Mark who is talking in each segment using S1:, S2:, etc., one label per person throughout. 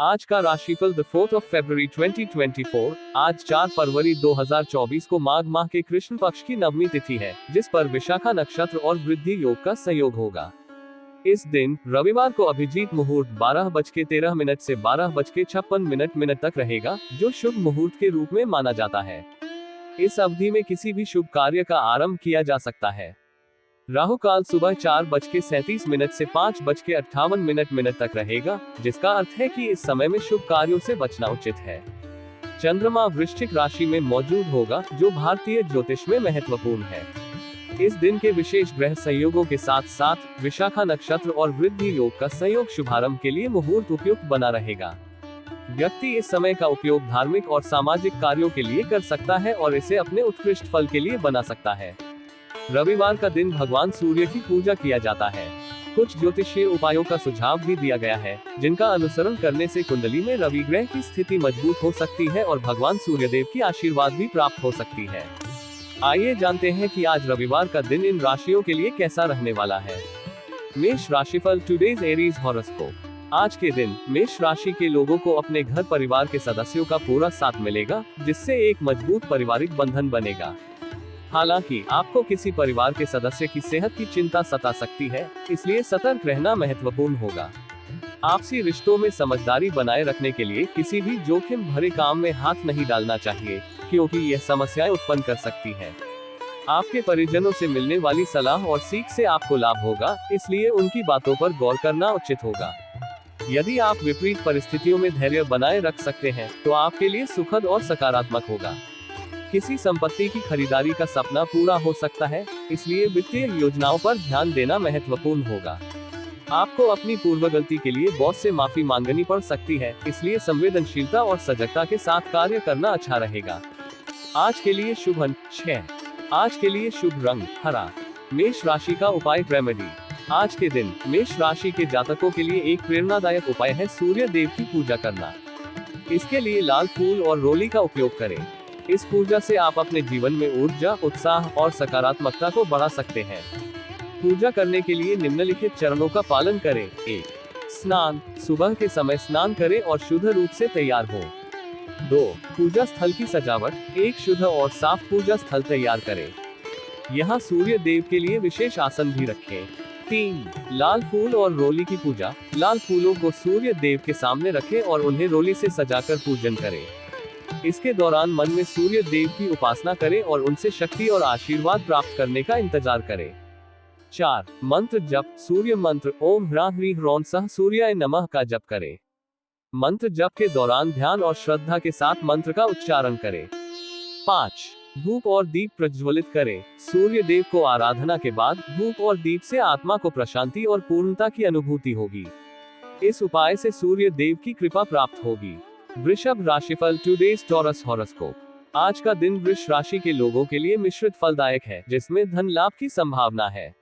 S1: आज का राशिफल द 4th of February 2024। आज 4 फरवरी 2024 को माघ माह के कृष्ण पक्ष की नवमी तिथि है, जिस पर विशाखा नक्षत्र और वृद्धि योग का संयोग होगा। इस दिन रविवार को अभिजीत मुहूर्त 12:13 से 12:56 तक रहेगा, जो शुभ मुहूर्त के रूप में माना जाता है। इस अवधि में किसी भी शुभ कार्य का आरंभ किया जा सकता है। राहु काल सुबह 4:37 से 5:58 तक रहेगा, जिसका अर्थ है कि इस समय में शुभ कार्यों से बचना उचित है। चंद्रमा वृश्चिक राशि में मौजूद होगा, जो भारतीय ज्योतिष में महत्वपूर्ण है। इस दिन के विशेष ग्रह संयोगों के साथ साथ विशाखा नक्षत्र और वृद्धि योग का संयोग शुभारंभ के लिए मुहूर्त उपयुक्त बना रहेगा। व्यक्ति इस समय का उपयोग धार्मिक और सामाजिक कार्यों के लिए कर सकता है और इसे अपने उत्कृष्ट फल के लिए बना सकता है। रविवार का दिन भगवान सूर्य की पूजा किया जाता है। कुछ ज्योतिषीय उपायों का सुझाव भी दिया गया है, जिनका अनुसरण करने से कुंडली में रवि ग्रह की स्थिति मजबूत हो सकती है और भगवान सूर्यदेव की आशीर्वाद भी प्राप्त हो सकती है। आइए जानते हैं कि आज रविवार का दिन इन राशियों के लिए कैसा रहने वाला है। मेष राशिफल टुडेज एरीज हॉरोस्कोप। आज के दिन मेष राशि के लोगों को अपने घर परिवार के सदस्यों का पूरा साथ मिलेगा, जिससे एक मजबूत पारिवारिक बंधन बनेगा। हालांकि आपको किसी परिवार के सदस्य की सेहत की चिंता सता सकती है, इसलिए सतर्क रहना महत्वपूर्ण होगा। आपसी रिश्तों में समझदारी बनाए रखने के लिए किसी भी जोखिम भरे काम में हाथ नहीं डालना चाहिए, क्योंकि यह समस्याएं उत्पन्न कर सकती है। आपके परिजनों से मिलने वाली सलाह और सीख से आपको लाभ होगा, इसलिए उनकी बातों पर गौर करना उचित होगा। यदि आप विपरीत परिस्थितियों में धैर्य बनाए रख सकते हैं, तो आपके लिए सुखद और सकारात्मक होगा। किसी संपत्ति की खरीदारी का सपना पूरा हो सकता है, इसलिए वित्तीय योजनाओं पर ध्यान देना महत्वपूर्ण होगा। आपको अपनी पूर्व गलती के लिए बॉस से माफी मांगनी पड़ सकती है, इसलिए संवेदनशीलता और सजगता के साथ कार्य करना अच्छा रहेगा। आज के लिए शुभ अंक 6। आज के लिए शुभ रंग हरा। मेष राशि का उपाय रेमेडी। आज के दिन मेष राशि के जातकों के लिए एक प्रेरणादायक उपाय है सूर्य देव की पूजा करना। इसके लिए लाल फूल और रोली का उपयोग करें। इस पूजा से आप अपने जीवन में ऊर्जा, उत्साह और सकारात्मकता को बढ़ा सकते हैं। पूजा करने के लिए निम्नलिखित चरणों का पालन करें। 1. स्नान। सुबह के समय स्नान करें और शुद्ध रूप से तैयार हो। 2. पूजा स्थल की सजावट। एक शुद्ध और साफ पूजा स्थल तैयार करें। यहाँ सूर्य देव के लिए विशेष आसन भी रखें। 3. लाल फूल और रोली की पूजा। लाल फूलों को सूर्य देव के सामने रखें और उन्हें रोली से सजाकर पूजन करें। इसके दौरान मन में सूर्य देव की उपासना करें और उनसे शक्ति और आशीर्वाद प्राप्त करने का इंतजार करें। 4. मंत्र जप। सूर्य मंत्र ओम ह्रां ह्रीं ह्रौं सः सूर्याय नमः का जप करें। मंत्र जप के दौरान ध्यान और श्रद्धा के साथ मंत्र का उच्चारण करें। 5. धूप और दीप प्रज्वलित करें। सूर्य देव को आराधना के बाद धूप और दीप से आत्मा को प्रशांति और पूर्णता की अनुभूति होगी। इस उपाय से सूर्य देव की कृपा प्राप्त होगी। वृषभ राशिफल टुडेज टॉरस हॉरोस्कोप। आज का दिन वृष राशि के लोगों के लिए मिश्रित फलदायक है, जिसमें धन लाभ की संभावना है।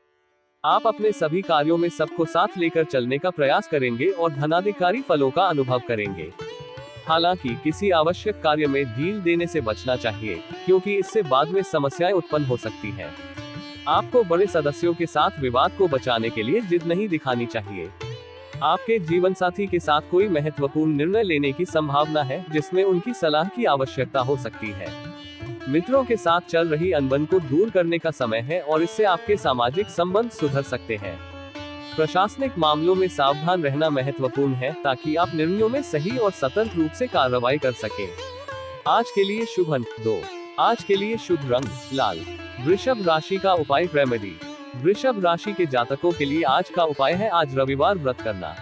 S1: आप अपने सभी कार्यों में सबको साथ लेकर चलने का प्रयास करेंगे और धनाधिकारी फलों का अनुभव करेंगे। हालांकि किसी आवश्यक कार्य में ढील देने से बचना चाहिए, क्योंकि इससे बाद में समस्याएं उत्पन्न हो सकती हैं। आपको बड़े सदस्यों के साथ विवाद को बचाने के लिए जिद नहीं दिखानी चाहिए। आपके जीवन साथी के साथ कोई महत्वपूर्ण निर्णय लेने की संभावना है, जिसमें उनकी सलाह की आवश्यकता हो सकती है। मित्रों के साथ चल रही अनबन को दूर करने का समय है और इससे आपके सामाजिक संबंध सुधर सकते हैं। प्रशासनिक मामलों में सावधान रहना महत्वपूर्ण है, ताकि आप निर्णयों में सही और सतर्क रूप से कार्रवाई कर सकें। आज के लिए शुभ अंक 2। आज के लिए शुभ रंग लाल। वृषभ राशि का उपाय रेमेडी। वृषभ राशि के जातकों के लिए आज का उपाय है आज रविवार व्रत करना।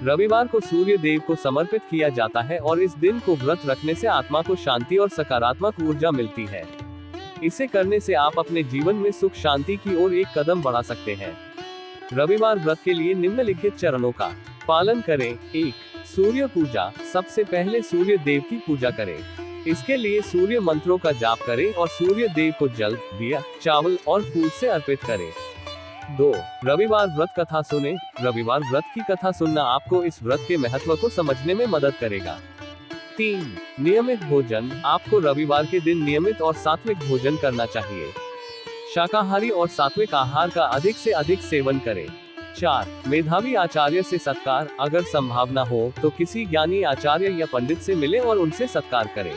S1: रविवार को सूर्य देव को समर्पित किया जाता है और इस दिन को व्रत रखने से आत्मा को शांति और सकारात्मक ऊर्जा मिलती है। इसे करने से आप अपने जीवन में सुख शांति की ओर एक कदम बढ़ा सकते हैं। रविवार व्रत के लिए निम्नलिखित चरणों का पालन करें। 1. सूर्य पूजा। सबसे पहले सूर्य देव की पूजा करें। इसके लिए सूर्य मंत्रों का जाप करें और सूर्य देव को जल, दिया, चावल और फूल से अर्पित करें। 2. रविवार व्रत कथा सुने। रविवार व्रत की कथा सुनना आपको इस व्रत के महत्व को समझने में मदद करेगा। 3. नियमित भोजन। आपको रविवार के दिन नियमित और सात्विक भोजन करना चाहिए। शाकाहारी और सात्विक आहार का अधिक से अधिक सेवन करें। 4. मेधावी आचार्य से सत्कार, अगर संभावना हो तो किसी ज्ञानी आचार्य या पंडित से मिले और उनसे सत्कार करें।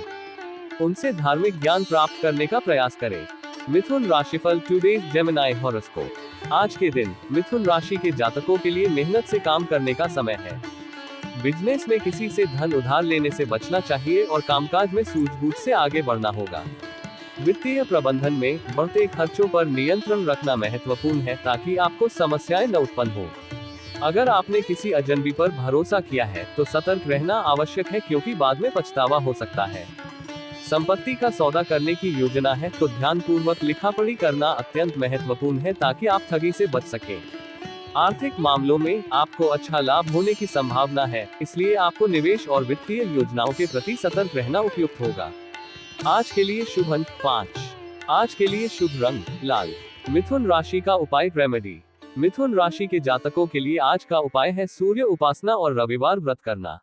S1: उनसे धार्मिक ज्ञान प्राप्त करने का प्रयास करें। मिथुन राशिफल टुडेज जेमिनी हॉरोस्कोप। आज के दिन मिथुन राशि के जातकों के लिए मेहनत से काम करने का समय है। बिजनेस में किसी से धन उधार लेने से बचना चाहिए और कामकाज में सूझबूझ से आगे बढ़ना होगा। वित्तीय प्रबंधन में बढ़ते खर्चों पर नियंत्रण रखना महत्वपूर्ण है ताकि आपको समस्याएं न उत्पन्न हो। अगर आपने किसी अजनबी पर भरोसा किया है तो सतर्क रहना आवश्यक है, क्योंकि बाद में पछतावा हो सकता है। संपत्ति का सौदा करने की योजना है तो ध्यानपूर्वक लिखापढ़ी करना अत्यंत महत्वपूर्ण है ताकि आप ठगी से बच सकें। आर्थिक मामलों में आपको अच्छा लाभ होने की संभावना है, इसलिए आपको निवेश और वित्तीय योजनाओं के प्रति सतर्क रहना उपयुक्त होगा। आज के लिए शुभ अंक 5। आज के लिए शुभ रंग लाल। मिथुन राशि का उपाय रेमेडी। मिथुन राशि के जातकों के लिए आज का उपाय है सूर्य उपासना और रविवार व्रत करना।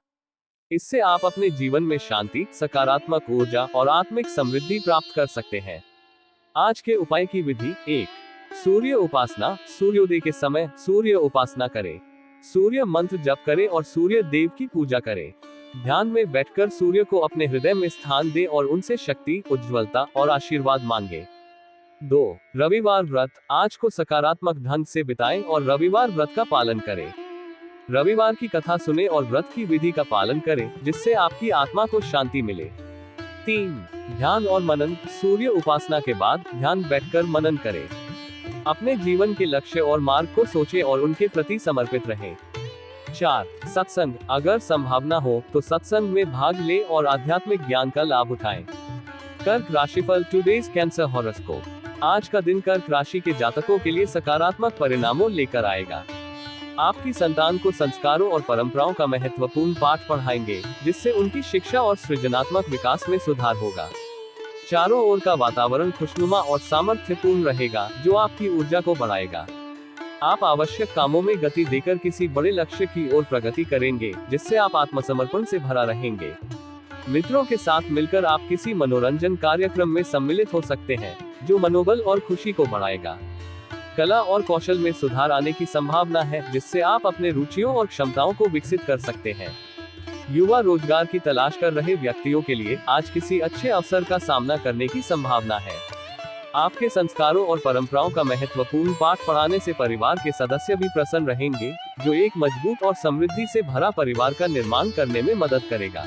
S1: इससे आप अपने जीवन में शांति, सकारात्मक ऊर्जा और आत्मिक समृद्धि प्राप्त कर सकते हैं। आज के उपाय की विधि 1. सूर्य उपासना। सूर्योदय के समय सूर्य उपासना करें। सूर्य मंत्र जप करें और सूर्य देव की पूजा करें। ध्यान में बैठकर सूर्य को अपने हृदय में स्थान दें और उनसे शक्ति, उज्ज्वलता और आशीर्वाद मांगे। 2. रविवार व्रत। आज को सकारात्मक ढंग से बिताएं और रविवार व्रत का पालन करें। रविवार की कथा सुने और व्रत की विधि का पालन करें, जिससे आपकी आत्मा को शांति मिले। 3. ध्यान और मनन। सूर्य उपासना के बाद ध्यान बैठकर मनन करें। अपने जीवन के लक्ष्य और मार्ग को सोचें और उनके प्रति समर्पित रहें। 4. सत्संग। अगर संभावना हो तो सत्संग में भाग लें और आध्यात्मिक ज्ञान का लाभ उठाएं। कर्क राशिफल टुडेज कैंसर हॉरोस्कोप। आज का दिन कर्क राशि के जातकों के लिए सकारात्मक परिणामों लेकर आएगा। आपकी संतान को संस्कारों और परंपराओं का महत्वपूर्ण पाठ पढ़ाएंगे, जिससे उनकी शिक्षा और सृजनात्मक विकास में सुधार होगा। चारों ओर का वातावरण खुशनुमा और सामर्थ्यपूर्ण रहेगा, जो आपकी ऊर्जा को बढ़ाएगा। आप आवश्यक कामों में गति देकर किसी बड़े लक्ष्य की ओर प्रगति करेंगे, जिससे आप आत्मसमर्पण से भरा रहेंगे। मित्रों के साथ मिलकर आप किसी मनोरंजन कार्यक्रम में सम्मिलित हो सकते हैं, जो मनोबल और खुशी को बढ़ाएगा। कला और कौशल में सुधार आने की संभावना है, जिससे आप अपने रुचियों और क्षमताओं को विकसित कर सकते हैं। युवा रोजगार की तलाश कर रहे व्यक्तियों के लिए आज किसी अच्छे अवसर का सामना करने की संभावना है। आपके संस्कारों और परंपराओं का महत्वपूर्ण पाठ पढ़ाने से परिवार के सदस्य भी प्रसन्न रहेंगे, जो एक मजबूत और समृद्धि से भरा परिवार का निर्माण करने में मदद करेगा।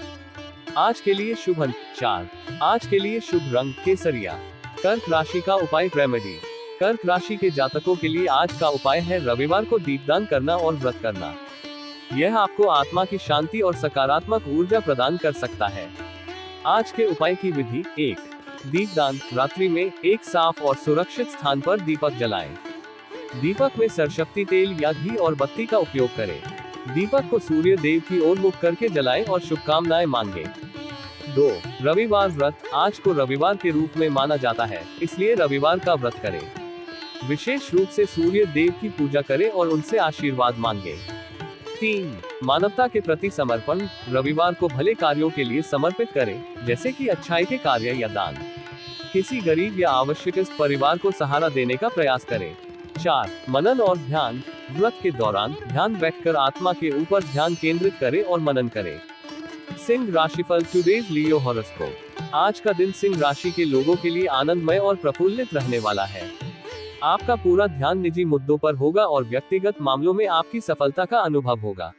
S1: आज के लिए शुभ अंक 4। आज के लिए शुभ रंग केसरिया। कर्क राशि का उपाय रेमेडी। कर्क राशि के जातकों के लिए आज का उपाय है रविवार को दीपदान करना और व्रत करना। यह आपको आत्मा की शांति और सकारात्मक ऊर्जा प्रदान कर सकता है। आज के उपाय की विधि 1. दीपदान। रात्रि में एक साफ और सुरक्षित स्थान पर दीपक जलाएं। दीपक में सरस्वती तेल या घी और बत्ती का उपयोग करें। दीपक को सूर्य देव की ओर मुख करके जलाएं और शुभकामनाएं मांगे। 2. रविवार व्रत। आज को रविवार के रूप में माना जाता है, इसलिए रविवार का व्रत करें। विशेष रूप से सूर्य देव की पूजा करें और उनसे आशीर्वाद मांगे। 3. मानवता के प्रति समर्पण। रविवार को भले कार्यों के लिए समर्पित करें, जैसे कि अच्छाई के कार्य या दान। किसी गरीब या आवश्यकता परिवार को सहारा देने का प्रयास करें। 4. मनन और ध्यान। व्रत के दौरान ध्यान बैठकर आत्मा के ऊपर ध्यान केंद्रित करें और मनन करें। सिंह राशिफल टुडेज लियो हॉरोस्कोप। आज का दिन सिंह राशि के लोगों के लिए आनंदमय और प्रफुल्लित रहने वाला है। आपका पूरा ध्यान निजी मुद्दों पर होगा और व्यक्तिगत मामलों में आपकी सफलता का अनुभव होगा।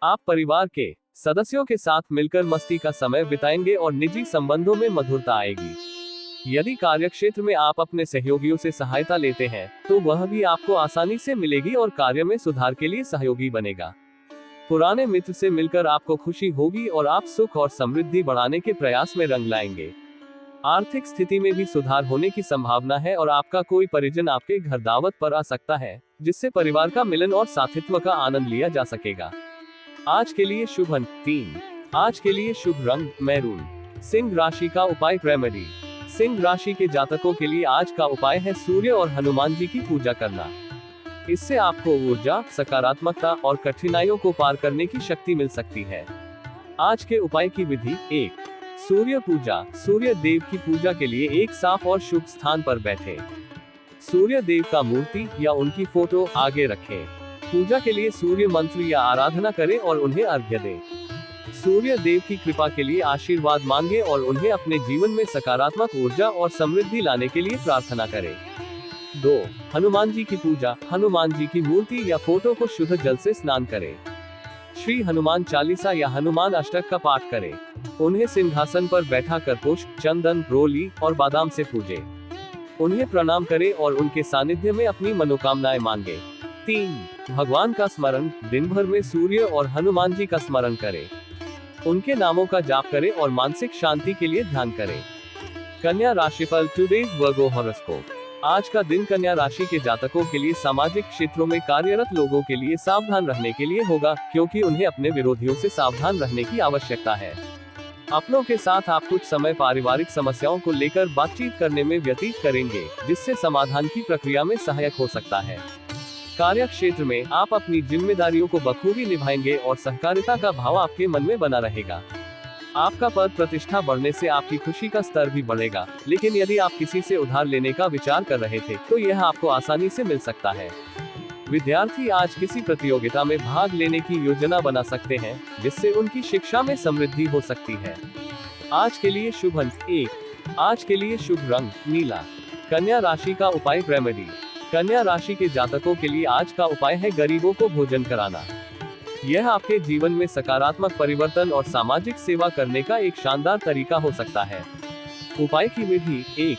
S1: आप परिवार के सदस्यों के साथ मिलकर मस्ती का समय बिताएंगे और निजी संबंधों में मधुरता आएगी। यदि कार्यक्षेत्र में आप अपने सहयोगियों से सहायता लेते हैं, तो वह भी आपको आसानी से मिलेगी और कार्य में सुधार के लिए सहयोगी बनेगा। पुराने मित्र से मिलकर आपको खुशी होगी और आप सुख और समृद्धि बढ़ाने के प्रयास में रंग लाएंगे। आर्थिक स्थिति में भी सुधार होने की संभावना है और आपका कोई परिजन आपके घर दावत पर आ सकता है, जिससे परिवार का मिलन और साथित्व का आनंद लिया जा सकेगा। आज के लिए शुभ अंक 3। आज के लिए शुभ रंग मैरून। सिंह राशि का उपाय रेमेडी। सिंह राशि के जातकों के लिए आज का उपाय है सूर्य और हनुमान जी की पूजा करना। इससे आपको ऊर्जा, सकारात्मकता और कठिनाइयों को पार करने की शक्ति मिल सकती है। आज के उपाय की विधि 1. सूर्य पूजा। सूर्य देव की पूजा के लिए एक साफ और शुभ स्थान पर बैठे। सूर्य देव का मूर्ति या उनकी फोटो आगे रखें। पूजा के लिए सूर्य मंत्र या आराधना करें और उन्हें अर्घ्य दें। सूर्य देव की कृपा के लिए आशीर्वाद मांगे और उन्हें अपने जीवन में सकारात्मक ऊर्जा और समृद्धि लाने के लिए प्रार्थना करें। 2. हनुमान जी की पूजा। हनुमान जी की मूर्ति या फोटो को शुद्ध जल से स्नान करें। श्री हनुमान चालीसा या हनुमान अष्टक का पाठ करें। उन्हें सिंहासन पर बैठा कर पुष्प, चंदन, रोली और बादाम से पूजें। उन्हें प्रणाम करें और उनके सानिध्य में अपनी मनोकामनाएं मांगे। 3. भगवान का स्मरण। दिन भर में सूर्य और हनुमान जी का स्मरण करें। उनके नामों का जाप करें और मानसिक शांति के लिए ध्यान करें। कन्या राशिफल। टुडेज वर्गो हॉरोस्कोप। आज का दिन कन्या राशि के जातकों के लिए सामाजिक क्षेत्रों में कार्यरत लोगों के लिए सावधान रहने के लिए होगा, क्योंकि उन्हें अपने विरोधियों से सावधान रहने की आवश्यकता है। अपनों के साथ आप कुछ समय पारिवारिक समस्याओं को लेकर बातचीत करने में व्यतीत करेंगे, जिससे समाधान की प्रक्रिया में सहायक हो सकता है। कार्य क्षेत्र में आप अपनी जिम्मेदारियों को बखूबी निभाएंगे और सहकारिता का भाव आपके मन में बना रहेगा। आपका पद प्रतिष्ठा बढ़ने से आपकी खुशी का स्तर भी बढ़ेगा, लेकिन यदि आप किसी से उधार लेने का विचार कर रहे थे तो यह आपको आसानी से मिल सकता है। विद्यार्थी आज किसी प्रतियोगिता में भाग लेने की योजना बना सकते हैं, जिससे उनकी शिक्षा में समृद्धि हो सकती है। आज के लिए शुभ अंक 1। आज के लिए शुभ रंग नीला। कन्या राशि का उपाय रेमेडी। कन्या राशि के जातकों के लिए आज का उपाय है गरीबों को भोजन कराना। यह आपके जीवन में सकारात्मक परिवर्तन और सामाजिक सेवा करने का एक शानदार तरीका हो सकता है। उपाय की विधि। 1.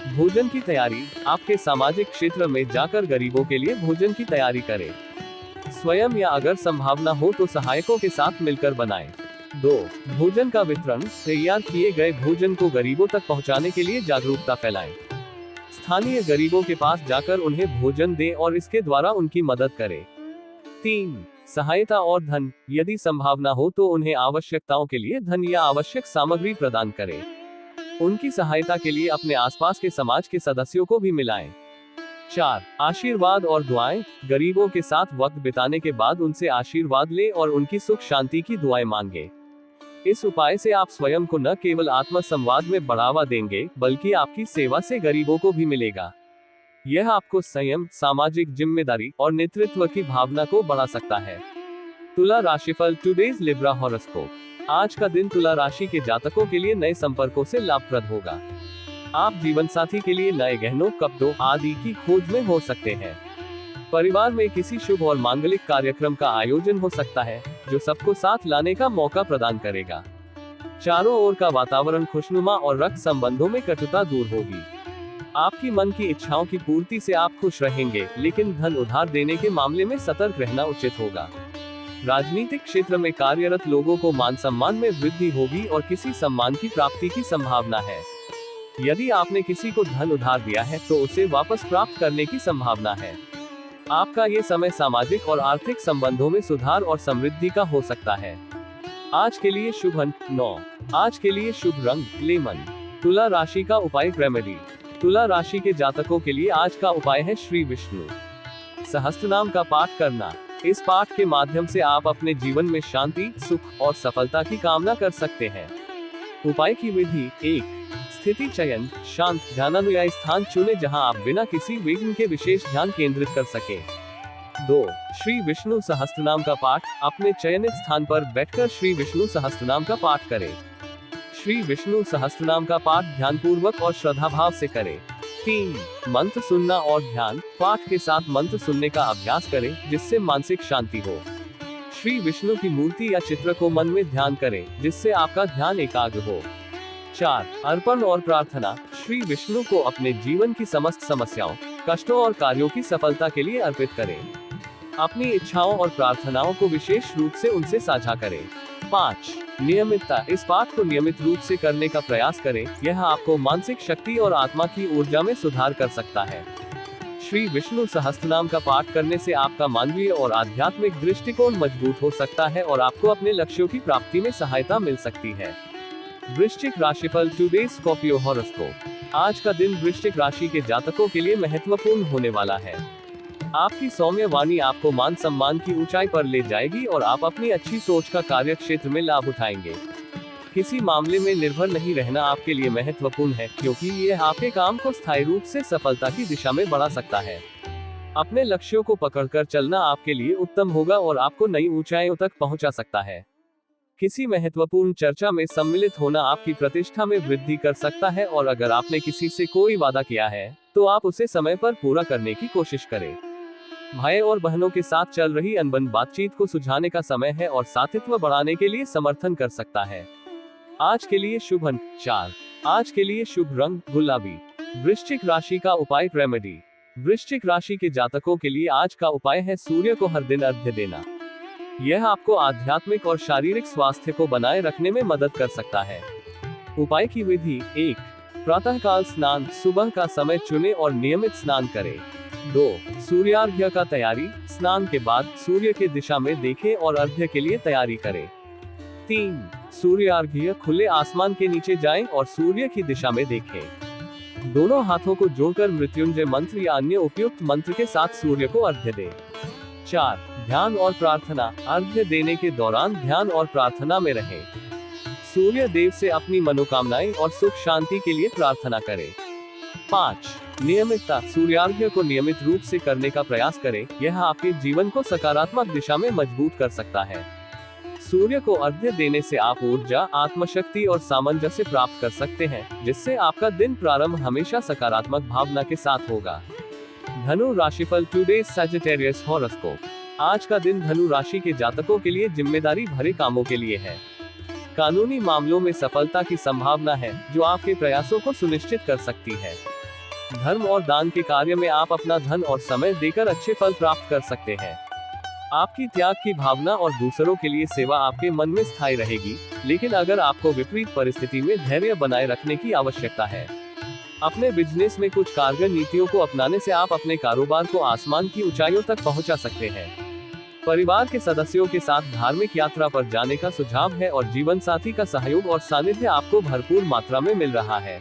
S1: भोजन की तैयारी। आपके सामाजिक क्षेत्र में जाकर गरीबों के लिए भोजन की तैयारी करें। स्वयं या अगर संभावना हो तो सहायकों के साथ मिलकर बनाएं। 2. भोजन का वितरण। तैयार किए गए भोजन को गरीबों तक पहुंचाने के लिए जागरूकता फैलाएं। स्थानीय गरीबों के पास जाकर उन्हें भोजन दें और इसके द्वारा उनकी मदद करें। 3. सहायता और धन। यदि संभावना हो तो उन्हें आवश्यकताओं के लिए धन या आवश्यक सामग्री प्रदान करें। उनकी सहायता के लिए अपने आसपास के समाज के सदस्यों को भी मिलाएं। 4. आशीर्वाद और दुआएं। गरीबों के साथ वक्त बिताने के बाद उनसे आशीर्वाद लें और उनकी सुख शांति की दुआएं मांगें। इस उपाय से आप स्वयं को न केवल आत्म संवाद में बढ़ावा देंगे, बल्कि आपकी सेवा से गरीबों को भी मिलेगा। यह आपको संयम, सामाजिक जिम्मेदारी और नेतृत्व की भावना को बढ़ा सकता है। तुला राशिफल। Today's Libra horoscope. आज का दिन तुला राशि के जातकों के लिए नए संपर्कों से लाभप्रद होगा। आप जीवन साथी के लिए नए गहनों, कपड़ों आदि की खोज में हो सकते हैं। परिवार में किसी शुभ और मांगलिक कार्यक्रम का आयोजन हो सकता है, जो सबको साथ लाने का मौका प्रदान करेगा। चारों ओर का वातावरण खुशनुमा और रक्त संबंधों में कटुता दूर होगी। आपकी मन की इच्छाओं की पूर्ति से आप खुश रहेंगे, लेकिन धन उधार देने के मामले में सतर्क रहना उचित होगा। राजनीतिक क्षेत्र में कार्यरत लोगों को मान सम्मान में वृद्धि होगी और किसी सम्मान की प्राप्ति की संभावना है। यदि आपने किसी को धन उधार दिया है तो उसे वापस प्राप्त करने की संभावना है। आपका ये समय सामाजिक और आर्थिक संबंधों में सुधार और समृद्धि का हो सकता है। आज के लिए शुभ अंक 9। आज के लिए शुभ रंग लेमन। तुला राशि का उपाय रेमेडी। तुला राशि के जातकों के लिए आज का उपाय है श्री विष्णु सहस्त्रनाम का पाठ करना। इस पाठ के माध्यम से आप अपने जीवन में शांति, सुख और सफलता की कामना कर सकते हैं। उपाय की विधि। 1. स्थिति चयन। शांत ध्यानानुयायी स्थान चुनें जहां आप बिना किसी विघ्न के विशेष ध्यान केंद्रित कर सके। 2. श्री विष्णु सहस्त्रनाम का पाठ। अपने चयनित स्थान पर बैठकर श्री विष्णु सहस्त्रनाम का पाठ करें। श्री विष्णु सहस्त्रनाम का पाठ ध्यानपूर्वक और श्रद्धाभाव से करें। 3. मंत्र सुनना और ध्यान। पाठ के साथ मंत्र सुनने का अभ्यास करें, जिससे मानसिक शांति हो। श्री विष्णु की मूर्ति या चित्र को मन में ध्यान करें, जिससे आपका ध्यान एकाग्र हो। 4. अर्पण और प्रार्थना। श्री विष्णु को अपने जीवन की समस्त समस्याओं, कष्टों और कार्यों की सफलता के लिए अर्पित करें। अपनी इच्छाओं और प्रार्थनाओं को विशेष रूप से उनसे साझा करें। 5. नियमितता। इस पाठ को नियमित रूप से करने का प्रयास करें। यह आपको मानसिक शक्ति और आत्मा की ऊर्जा में सुधार कर सकता है। श्री विष्णु सहस्त्रनाम का पाठ करने से आपका मानवीय और आध्यात्मिक दृष्टिकोण मजबूत हो सकता है और आपको अपने लक्ष्यों की प्राप्ति में सहायता मिल सकती है। वृश्चिक राशिफल। Today's Scorpio horoscope. आज का दिन वृश्चिक राशि के जातकों के लिए महत्वपूर्ण होने वाला है। आपकी सौम्य वाणी आपको मान सम्मान की ऊंचाई पर ले जाएगी और आप अपनी अच्छी सोच का कार्य क्षेत्र में लाभ उठाएंगे। किसी मामले में निर्भर नहीं रहना आपके लिए महत्वपूर्ण है, क्योंकि यह आपके काम को स्थायी रूप से सफलता की दिशा में बढ़ा सकता है। अपने लक्ष्यों को पकड़कर चलना आपके लिए उत्तम होगा और आपको नई ऊंचाइयों तक पहुंचा सकता है। किसी महत्वपूर्ण चर्चा में सम्मिलित होना आपकी प्रतिष्ठा में वृद्धि कर सकता है और अगर आपने किसी से कोई वादा किया है तो आप उसे समय पर पूरा करने की कोशिश करें। भाई और बहनों के साथ चल रही अनबन बातचीत को सुलझाने का समय है और साथित्व बढ़ाने के लिए समर्थन कर सकता है। आज के लिए शुभ अंक 4। आज के लिए शुभ रंग गुलाबी। वृश्चिक राशि का उपाय रेमेडी। वृश्चिक राशि के जातकों के लिए आज का उपाय है सूर्य को हर दिन अर्घ्य देना। यह आपको आध्यात्मिक और शारीरिक स्वास्थ्य को बनाए रखने में मदद कर सकता है। उपाय की विधि 1। प्रातःकाल स्नान, सुबह का समय चुनें और नियमित स्नान करें। 2। सूर्यार्घ्य का तैयारी, स्नान के बाद सूर्य के दिशा में देखें और अर्घ्य के लिए तैयारी करें। 3। सूर्यार्घ्य खुले आसमान के नीचे जाएं और सूर्य की दिशा में देखें। दोनों हाथों को जोड़कर मृत्युंजय मंत्र या अन्य उपयुक्त मंत्र के साथ सूर्य को अर्घ्य दें। 4। ध्यान और प्रार्थना। अर्घ्य देने के दौरान ध्यान और प्रार्थना में रहें। सूर्य देव से अपनी मनोकामनाएं और सुख शांति के लिए प्रार्थना करें। 5। नियमितता। सूर्यार्घ्य को नियमित रूप से करने का प्रयास करें, यह आपके जीवन को सकारात्मक दिशा में मजबूत कर सकता है। सूर्य को अर्घ्य देने से आप ऊर्जा, आत्मशक्ति और सामंजस्य प्राप्त कर सकते हैं, जिससे आपका दिन प्रारंभ हमेशा सकारात्मक भावना के साथ होगा। धनु राशिफल टुडे सैजिटेरियस हॉरोस्कोप। आज का दिन धनु राशि के जातकों के लिए जिम्मेदारी भरे कामों के लिए है। कानूनी मामलों में सफलता की संभावना है, जो आपके प्रयासों को सुनिश्चित कर सकती है। धर्म और दान के कार्य में आप अपना धन और समय देकर अच्छे फल प्राप्त कर सकते हैं। आपकी त्याग की भावना और दूसरों के लिए सेवा आपके मन में स्थायी रहेगी, लेकिन अगर आपको विपरीत परिस्थिति में धैर्य बनाए रखने की आवश्यकता है। अपने बिजनेस में कुछ कारगर नीतियों को अपनाने से आप अपने कारोबार को आसमान की ऊंचाइयों तक पहुंचा सकते हैं। परिवार के सदस्यों के साथ धार्मिक यात्रा पर जाने का सुझाव है और जीवन साथी का सहयोग और सानिध्य आपको भरपूर मात्रा में मिल रहा है।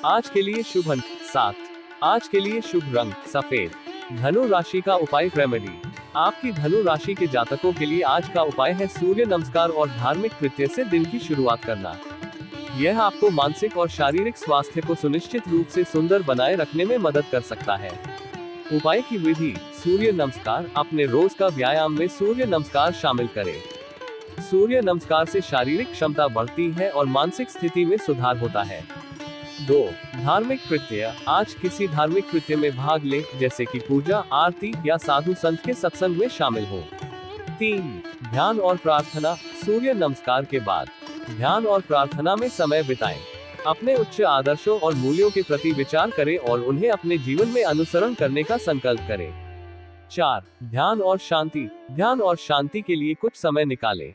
S1: आज के लिए शुभ अंक 7। आज के लिए शुभ रंग सफेद। धनु राशि का उपाय रेमेडी। आपकी धनु राशि के जातकों के लिए आज का उपाय है सूर्य नमस्कार और धार्मिक कृत्य से दिन की शुरुआत करना। यह आपको मानसिक और शारीरिक स्वास्थ्य को सुनिश्चित रूप से सुंदर बनाए रखने में मदद कर सकता है। उपाय की विधि सूर्य नमस्कार। अपने रोज का व्यायाम में सूर्य नमस्कार शामिल करें। सूर्य नमस्कार से शारीरिक क्षमता बढ़ती है और मानसिक स्थिति में सुधार होता है। 2। धार्मिक कृत्य। आज किसी धार्मिक कृत्य में भाग लें, जैसे कि पूजा, आरती या साधु संत के सत्संग में शामिल हो। 3। ध्यान और प्रार्थना। सूर्य नमस्कार के बाद ध्यान और प्रार्थना में समय बिताएं। अपने उच्च आदर्शों और मूल्यों के प्रति विचार करें और उन्हें अपने जीवन में अनुसरण करने का संकल्प करें। 4। ध्यान और शांति। ध्यान और शांति के लिए कुछ समय निकालें।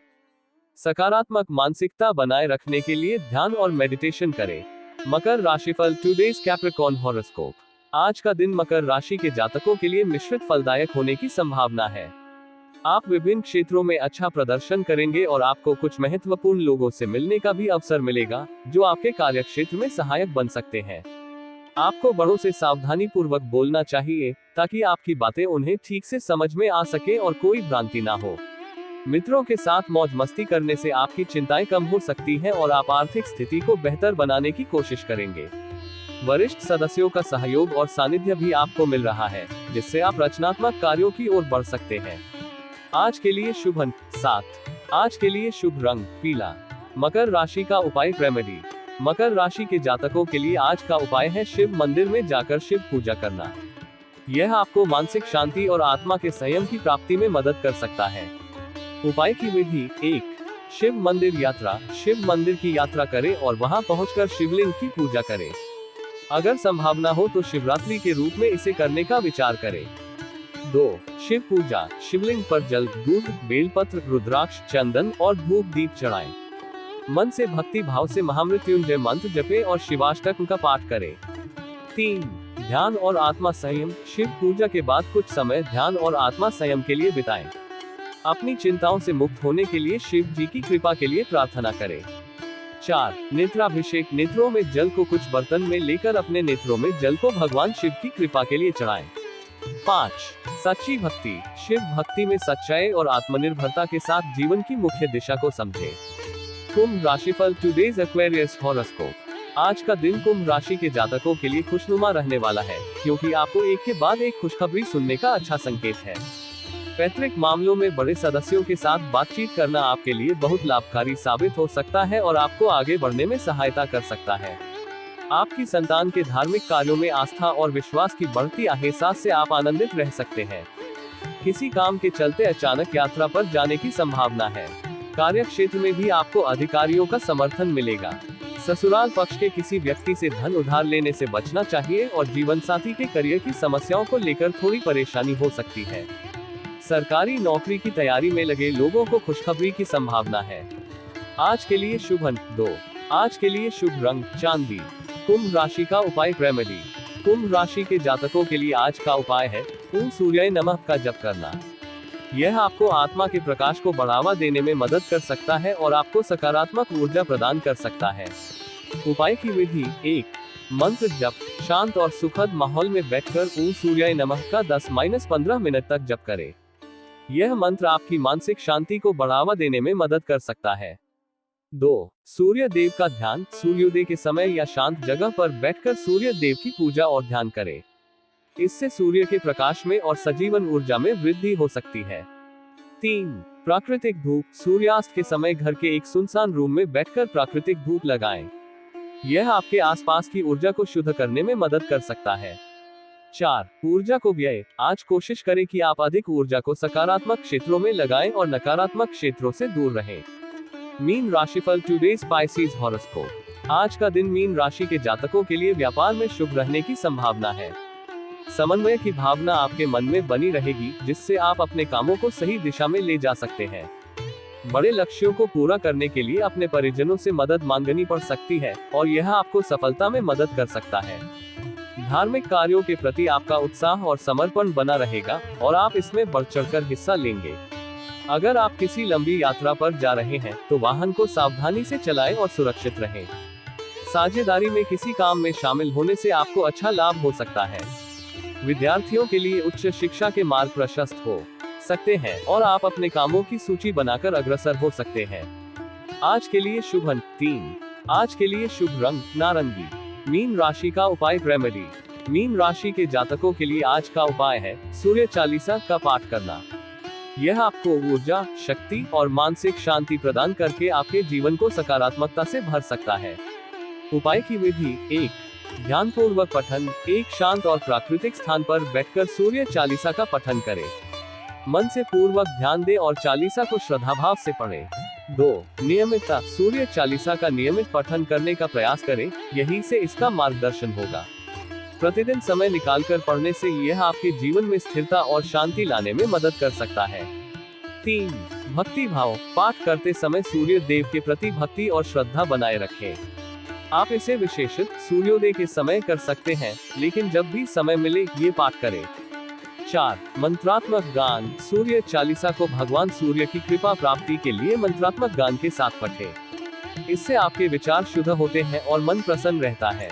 S1: सकारात्मक मानसिकता बनाए रखने के लिए ध्यान और मेडिटेशन करें। मकर राशिफल टुडेज कैप्रिकॉर्न हॉरोस्कोप। आज का दिन मकर राशि के जातकों के लिए मिश्रित फलदायक होने की संभावना है। आप विभिन्न क्षेत्रों में अच्छा प्रदर्शन करेंगे और आपको कुछ महत्वपूर्ण लोगों से मिलने का भी अवसर मिलेगा, जो आपके कार्यक्षेत्र में सहायक बन सकते हैं। आपको बड़ों से सावधानी पूर्वक बोलना चाहिए, ताकि आपकी बातें उन्हें ठीक से समझ में आ सके और कोई भ्रांति ना हो। मित्रों के साथ मौज मस्ती करने से आपकी चिंताएं कम हो सकती हैं और आप आर्थिक स्थिति को बेहतर बनाने की कोशिश करेंगे। वरिष्ठ सदस्यों का सहयोग और सानिध्य भी आपको मिल रहा है, जिससे आप रचनात्मक कार्यों की ओर बढ़ सकते हैं। आज के लिए शुभ अंक 7। आज के लिए शुभ रंग पीला। मकर राशि का उपाय रेमेडी। मकर राशि के जातकों के लिए आज का उपाय है शिव मंदिर में जाकर शिव पूजा करना। यह आपको मानसिक शांति और आत्मा के संयम की प्राप्ति में मदद कर सकता है। उपाय की विधि 1। शिव मंदिर यात्रा। शिव मंदिर की यात्रा करें और वहां पहुंचकर शिवलिंग की पूजा करें। अगर संभावना हो तो शिवरात्रि के रूप में इसे करने का विचार करें। 2। शिव पूजा। शिवलिंग पर जल, दूध, बेलपत्र, रुद्राक्ष, चंदन और धूप दीप चढ़ाएं। मन से भक्ति भाव से महामृत्युंजय मंत्र जपें और शिवाष्टक का पाठ करें। 3। ध्यान और आत्मा संयम। शिव पूजा के बाद कुछ समय ध्यान और आत्मा संयम के लिए बिताएं। अपनी चिंताओं से मुक्त होने के लिए शिव जी की कृपा के लिए प्रार्थना करें। 4। नेत्राभिषेक। नेत्रों में जल को कुछ बर्तन में लेकर अपने नेत्रों में जल को भगवान शिव की कृपा के लिए चढ़ाएं। 5। सच्ची भक्ति। शिव भक्ति में सच्चाई और आत्मनिर्भरता के साथ जीवन की मुख्य दिशा को समझें। कुंभ राशिफल टुडेज एक्वेरियस हॉरोस्कोप। आज का दिन कुंभ राशि के जातकों के लिए खुशनुमा रहने वाला है, क्योंकि आपको एक के बाद एक खुशखबरी सुनने का अच्छा संकेत है। पैतृक मामलों में बड़े सदस्यों के साथ बातचीत करना आपके लिए बहुत लाभकारी साबित हो सकता है और आपको आगे बढ़ने में सहायता कर सकता है। आपकी संतान के धार्मिक कार्यों में आस्था और विश्वास की बढ़ती एहसास से आप आनंदित रह सकते हैं। किसी काम के चलते अचानक यात्रा पर जाने की संभावना है। कार्य क्षेत्र में भी आपको अधिकारियों का समर्थन मिलेगा। ससुराल पक्ष के किसी व्यक्ति से धन उधार लेने से बचना चाहिए और जीवन साथी के करियर की समस्याओं को लेकर थोड़ी परेशानी हो सकती है। सरकारी नौकरी की तैयारी में लगे लोगों को खुशखबरी की संभावना है। आज के लिए शुभ अंक 2। आज के लिए शुभ रंग चांदी। कुंभ राशि का उपाय रेमेडी। कुंभ राशि के जातकों के लिए आज का उपाय है ओम सूर्याय नमः का जप करना। यह आपको आत्मा के प्रकाश को बढ़ावा देने में मदद कर सकता है और आपको सकारात्मक ऊर्जा प्रदान कर सकता है। उपाय की विधि 1। मंत्र जप। शांत और सुखद माहौल में बैठकर ओम सूर्याय नमः का 10-15 मिनट तक जप करें। यह मंत्र आपकी मानसिक शांति को बढ़ावा देने में मदद कर सकता है। 2। सूर्य देव का ध्यान। सूर्योदय के समय या शांत जगह पर बैठकर सूर्य देव की पूजा और ध्यान करें। इससे सूर्य के प्रकाश में और सजीवन ऊर्जा में वृद्धि हो सकती है। 3। प्राकृतिक धूप। सूर्यास्त के समय घर के एक सुनसान रूम में बैठकर प्राकृतिक धूप लगाएं। यह आपके आसपास की ऊर्जा को शुद्ध करने में मदद कर सकता है। 4। ऊर्जा को व्यय। आज कोशिश करें कि आप अधिक ऊर्जा को सकारात्मक क्षेत्रों में लगाएं और नकारात्मक क्षेत्रों से दूर रहें। मीन राशिफल टुडे स्पाइसीज हॉरोस्कोप। आज का दिन मीन राशि के जातकों के लिए व्यापार में शुभ रहने की संभावना है। समन्वय की भावना आपके मन में बनी रहेगी, जिससे आप अपने कामों को सही दिशा में ले जा सकते हैं। बड़े लक्ष्यों को पूरा करने के लिए अपने परिजनों से मदद मांगनी पड़ सकती है और यह आपको सफलता में मदद कर सकता है। धार्मिक कार्यों के प्रति आपका उत्साह और समर्पण बना रहेगा और आप इसमें बढ़ चढ़कर हिस्सा लेंगे। अगर आप किसी लंबी यात्रा पर जा रहे हैं तो वाहन को सावधानी से चलाएं और सुरक्षित रहें। साझेदारी में किसी काम में शामिल होने से आपको अच्छा लाभ हो सकता है। विद्यार्थियों के लिए उच्च शिक्षा के मार्ग प्रशस्त हो सकते हैं और आप अपने कामों की सूची बनाकर अग्रसर हो सकते हैं। आज के लिए शुभ अंक 3। आज के लिए शुभ रंग नारंगी। मीन राशि का उपाय रेमेडी। मीन राशि के जातकों के लिए आज का उपाय है सूर्य चालीसा का पाठ करना। यह आपको ऊर्जा, शक्ति और मानसिक शांति प्रदान करके आपके जीवन को सकारात्मकता से भर सकता है। उपाय की विधि 1। ध्यानपूर्वक पठन। एक शांत और प्राकृतिक स्थान पर बैठकर सूर्य चालीसा का पठन करें। मन से पूर्वक ध्यान दें और चालीसा को श्रद्धाभाव से पढ़ें। 2। नियमितता। सूर्य चालीसा का नियमित पठन करने का प्रयास करें, यही से इसका मार्गदर्शन होगा। प्रतिदिन समय निकालकर पढ़ने से यह आपके जीवन में स्थिरता और शांति लाने में मदद कर सकता है। 3। भक्ति भाव। पाठ करते समय सूर्य देव के प्रति भक्ति और श्रद्धा बनाए रखें। आप इसे विशेषत सूर्योदय के समय कर सकते हैं, लेकिन जब भी समय मिले ये पाठ करें। 4। मंत्रात्मक गान। सूर्य चालीसा को भगवान सूर्य की कृपा प्राप्ति के लिए मंत्रात्मक गान के साथ पढ़ें। इससे आपके विचार शुद्ध होते हैं और मन प्रसन्न रहता है।